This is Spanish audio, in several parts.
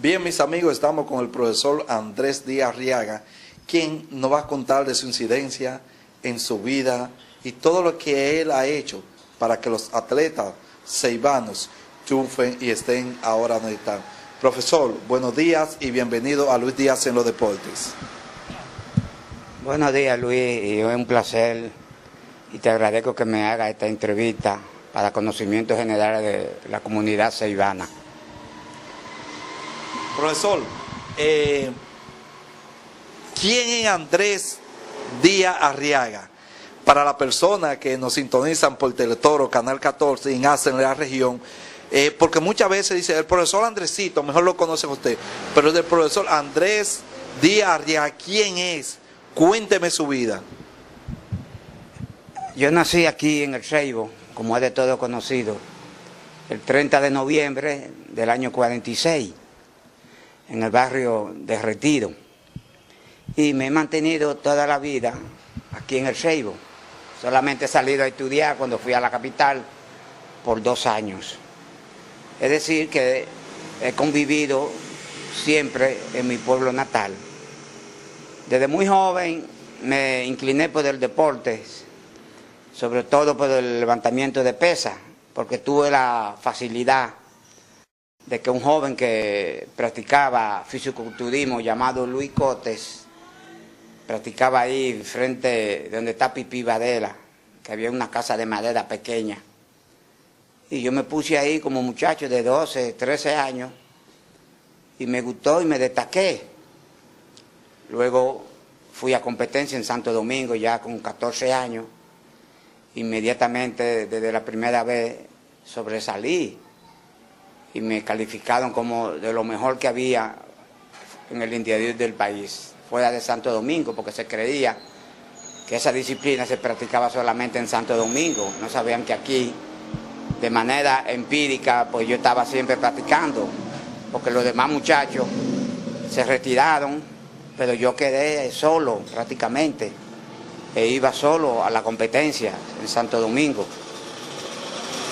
Bien, mis amigos, estamos con el profesor Andrés Díaz Arriaga, quien nos va a contar de su incidencia en su vida y todo lo que él ha hecho para que los atletas ceibanos triunfen y estén ahora donde están. Profesor, buenos días y bienvenido a Luis Díaz en los Deportes. Buenos días, Luis, y es un placer y te agradezco que me haga esta entrevista para conocimiento general de la comunidad ceibana. Profesor, ¿quién es Andrés Díaz Arriaga? Para las personas que nos sintonizan por Teletoro, Canal 14, en ACE, en la región, porque muchas veces dice, el profesor Andresito, mejor lo conocen usted, pero el profesor Andrés Díaz Arriaga, ¿quién es? Cuénteme su vida. Yo nací aquí en El Ceibo, como es de todo conocido, el 30 de noviembre del año 46, en el barrio de Retiro. Y me he mantenido toda la vida aquí en El Ceibo. Solamente he salido a estudiar cuando fui a la capital por 2 años. Es decir, que he convivido siempre en mi pueblo natal. Desde muy joven me incliné por el deporte, sobre todo por el levantamiento de pesas, porque tuve la facilidad de que un joven que practicaba fisiculturismo llamado Luis Cotes, practicaba ahí frente donde está Pipí Vadela, que había una casa de madera pequeña. Y yo me puse ahí como muchacho de 12, 13 años, y me gustó y me destaqué. Luego fui a competencia en Santo Domingo ya con 14 años. Inmediatamente, desde la primera vez, sobresalí y me calificaron como de lo mejor que había en el interior del país, fuera de Santo Domingo, porque se creía que esa disciplina se practicaba solamente en Santo Domingo. No sabían que aquí, de manera empírica, pues yo estaba siempre practicando, porque los demás muchachos se retiraron, pero yo quedé solo prácticamente, e iba solo a la competencia en Santo Domingo,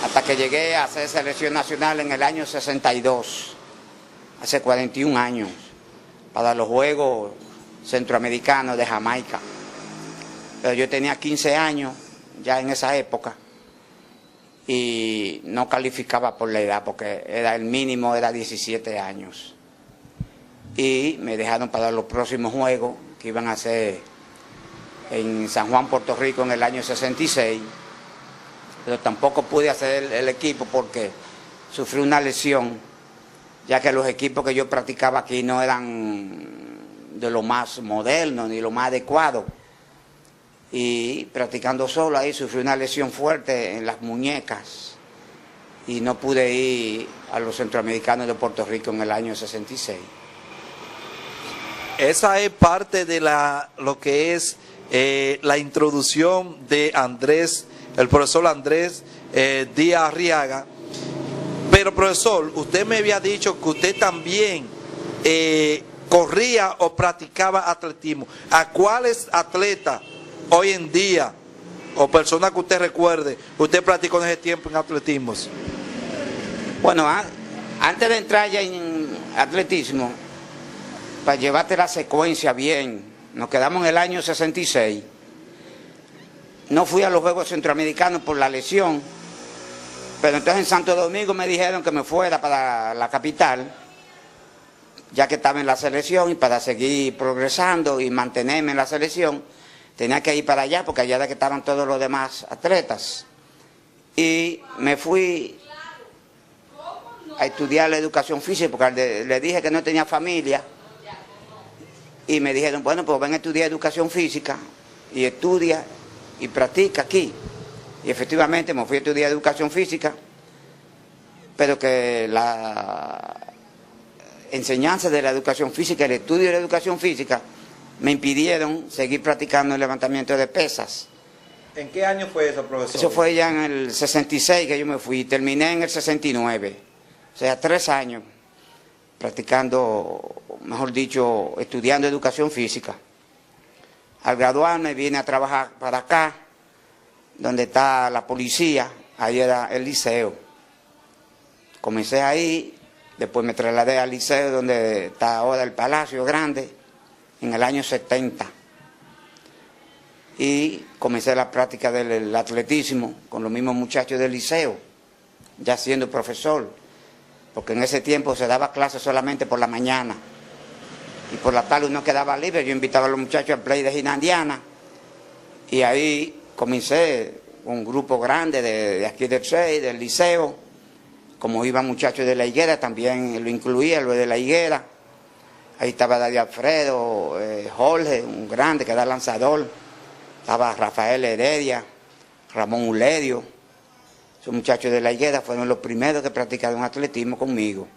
hasta que llegué a hacer selección nacional en el año 62, hace 41 años, para los Juegos Centroamericanos de Jamaica. Pero yo tenía 15 años ya en esa época y no calificaba por la edad, porque el mínimo era 17 años. Y me dejaron para los próximos Juegos que iban a ser en San Juan, Puerto Rico, en el año 66, pero tampoco pude hacer el equipo porque sufrí una lesión, ya que los equipos que yo practicaba aquí no eran de lo más moderno ni lo más adecuado, y practicando solo ahí sufrí una lesión fuerte en las muñecas y no pude ir a los Centroamericanos de Puerto Rico en el año 66. Esa es parte de lo que es la introducción de Andrés, el profesor Andrés Díaz Arriaga. Pero profesor, usted me había dicho que usted también corría o practicaba atletismo. ¿A cuáles atletas hoy en día, o personas que usted recuerde, usted practicó en ese tiempo en atletismo? Bueno, antes de entrar ya en atletismo, para llevarte la secuencia bien, nos quedamos en el año 66. No fui a los Juegos Centroamericanos por la lesión, pero entonces en Santo Domingo me dijeron que me fuera para la capital, ya que estaba en la selección, y para seguir progresando y mantenerme en la selección, tenía que ir para allá, porque allá era que estaban todos los demás atletas. Y me fui a estudiar la educación física, porque le dije que no tenía familia. Y me dijeron, bueno, pues ven a estudiar educación física y estudia y practica aquí. Y efectivamente me fui a estudiar educación física, pero que la enseñanza de la educación física, el estudio de la educación física, me impidieron seguir practicando el levantamiento de pesas. ¿En qué año fue eso, profesor? Eso fue ya en el 66 que yo me fui, terminé en el 69, o sea, 3 años practicando, mejor dicho, estudiando educación física. Al graduarme vine a trabajar para acá, donde está la policía, ahí era el liceo. Comencé ahí Después me trasladé al liceo donde está ahora el Palacio Grande, en el año 70. Y comencé la práctica del atletismo con los mismos muchachos del liceo, ya siendo profesor, porque en ese tiempo se daba clases solamente por la mañana. Y por la tarde uno quedaba libre, yo invitaba a los muchachos al play de Ginandiana. Y ahí comencé un grupo grande de aquí del CEI, del liceo. Como iban muchachos de la Higuera, también lo incluía, lo de la Higuera. Ahí estaba Darío Alfredo, Jorge, un grande que era lanzador. Estaba Rafael Heredia, Ramón Uledio. Esos muchachos de la Higuera fueron los primeros que practicaron atletismo conmigo.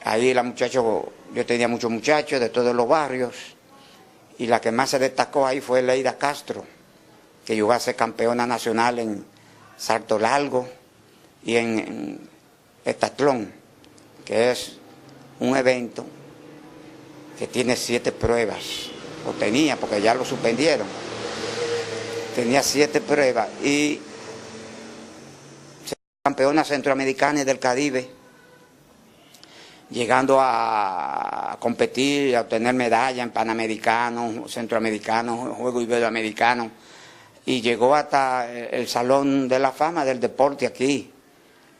Ahí yo tenía muchos muchachos de todos los barrios. Y la que más se destacó ahí fue Leida Castro, que llegó a ser campeona nacional en salto largo y en heptatlón, que es un evento que tiene 7 pruebas, o tenía, porque ya lo suspendieron. Tenía 7 pruebas y campeona centroamericana y del Caribe, llegando a competir, a obtener medallas en Panamericanos, Centroamericanos, Juegos Iberoamericanos, y llegó hasta el Salón de la Fama del Deporte aquí.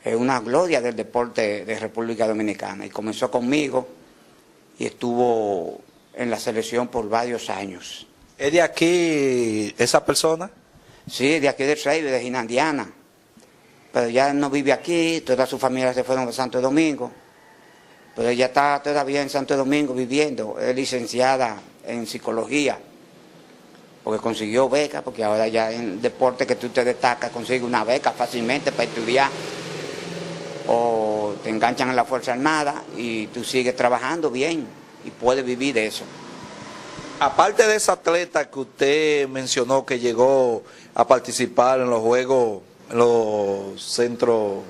Es una gloria del deporte de República Dominicana. Y comenzó conmigo y estuvo en la selección por varios años. ¿Es de aquí esa persona? Sí, de aquí del Ceibo, de Ginandiana. Pero ya no vive aquí, toda su familia se fueron a Santo Domingo. Pero ella está todavía en Santo Domingo viviendo. Es licenciada en psicología, porque consiguió beca, porque ahora ya en deporte que tú te destacas, consigues una beca fácilmente para estudiar. O te enganchan en la Fuerza Armada y tú sigues trabajando bien y puedes vivir de eso. Aparte de esa atleta que usted mencionó que llegó a participar en los Juegos, en los centros,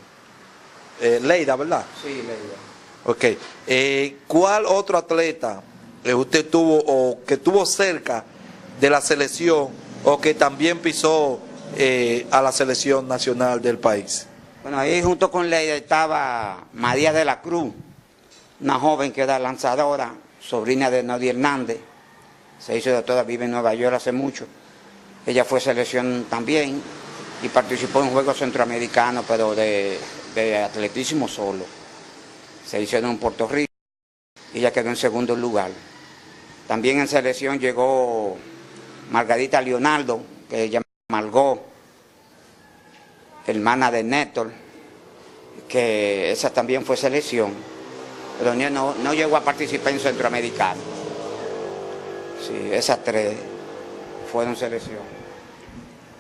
Leida, ¿verdad? Sí, Leida. Ok. ¿Cuál otro atleta usted tuvo o que tuvo cerca de la selección o que también pisó a la selección nacional del país? Bueno, ahí junto con Leida estaba María de la Cruz, una joven que era lanzadora, sobrina de Nodi Hernández. Se hizo doctora, vive en Nueva York hace mucho. Ella fue selección también y participó en Juegos Centroamericanos, pero de atletismo solo. Se hicieron en Puerto Rico y ella quedó en segundo lugar. También en selección llegó Margarita Leonardo, que ella Margot, hermana de Néstor, que esa también fue selección, pero no llegó a participar en Centroamericano. Sí, esas 3 fueron selección.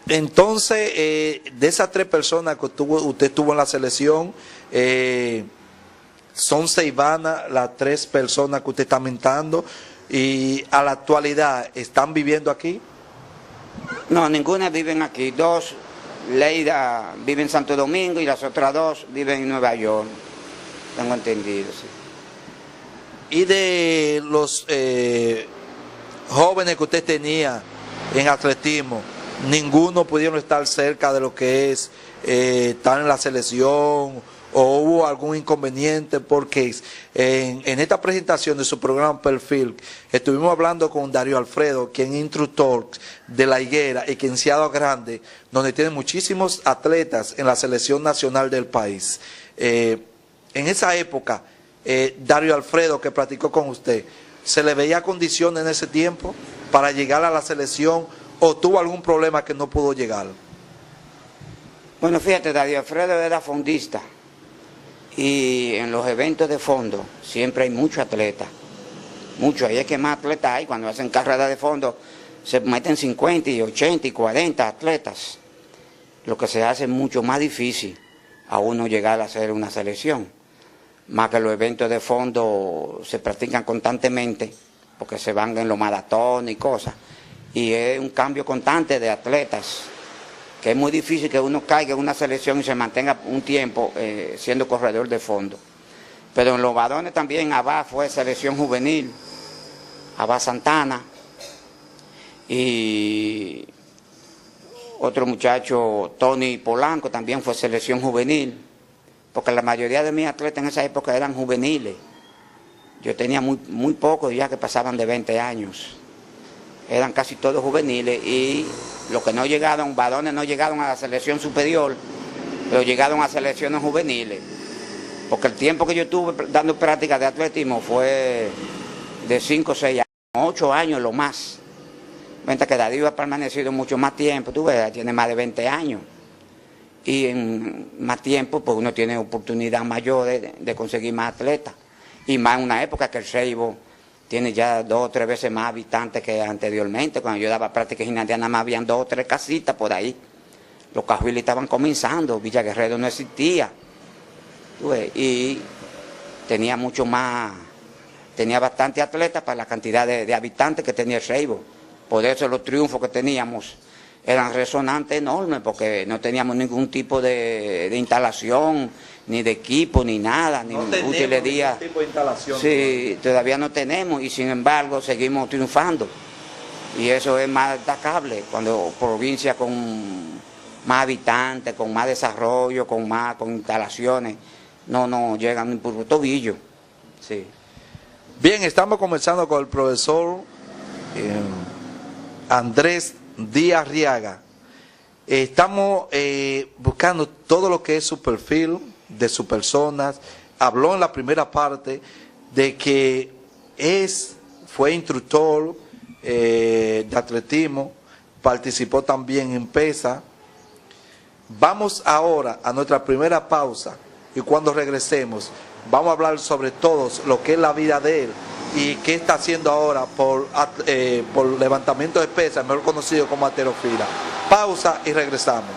Entonces, de esas 3 personas que usted tuvo en la selección, son ceibanas las 3 personas que usted está mentando, y a la actualidad, ¿están viviendo aquí? No, ninguna viven aquí. 2, Leida vive en Santo Domingo y las otras 2 viven en Nueva York. Tengo entendido, sí. Y de los jóvenes que usted tenía en atletismo, ninguno pudieron estar cerca de lo que es estar en la selección, o hubo algún inconveniente, porque en esta presentación de su programa Perfil estuvimos hablando con Darío Alfredo, quien es instructor de la Higuera y quien se ha dado grande, donde tiene muchísimos atletas en la selección nacional del país. En esa época, Darío Alfredo, que practicó con usted, ¿se le veía condiciones en ese tiempo para llegar a la selección o tuvo algún problema que no pudo llegar? Bueno, fíjate, Darío Alfredo era fondista y en los eventos de fondo siempre hay muchos atletas, muchos, ahí es que más atletas hay. Cuando hacen carreras de fondo se meten 50 y 80 y 40 atletas, lo que se hace mucho más difícil a uno llegar a hacer una selección. Más que los eventos de fondo se practican constantemente, porque se van en los maratones y cosas, y es un cambio constante de atletas, que es muy difícil que uno caiga en una selección y se mantenga un tiempo siendo corredor de fondo. Pero en los varones también, Abá fue selección juvenil, Abá Santana, y otro muchacho, Tony Polanco, también fue selección juvenil. porque la mayoría de mis atletas en esa época eran juveniles. Yo tenía muy pocos ya que pasaban de 20 años. Eran casi todos juveniles y los que no llegaron, varones no llegaron a la selección superior, pero llegaron a selecciones juveniles. Porque el tiempo que yo estuve dando prácticas de atletismo fue de 5 o 6 años, 8 años lo más. Mientras que Darío ha permanecido mucho más tiempo, tú ves, tiene más de 20 años. Y en más tiempo, pues uno tiene oportunidad mayor de conseguir más atletas. Y más en una época que el Seibo tiene ya 2 o 3 veces más habitantes que anteriormente. Cuando yo daba prácticas gimnasia nada más habían 2 o 3 casitas por ahí. Los cajuiles estaban comenzando, Villa Guerrero no existía. Y tenía mucho más, tenía bastante atletas para la cantidad de habitantes que tenía el Seibo. Por eso los triunfos que teníamos eran resonantes enormes, porque no teníamos ningún tipo de instalación, ni de equipo, ni nada, ni utilería. Ningún tipo de instalación. Sí, todavía no tenemos y sin embargo seguimos triunfando. Y eso es más destacable cuando provincia con más habitantes, con más desarrollo, con instalaciones, no llegan ni por un tobillo. Sí. Bien, estamos conversando con el profesor Andrés Díaz Arriaga. Estamos buscando todo lo que es su perfil, de su persona. Habló en la primera parte de que fue instructor de atletismo, participó también en pesa. Vamos ahora a nuestra primera pausa y cuando regresemos vamos a hablar sobre todo lo que es la vida de él y qué está haciendo ahora por levantamiento de pesas, mejor conocido como halterofilia. Pausa y regresamos.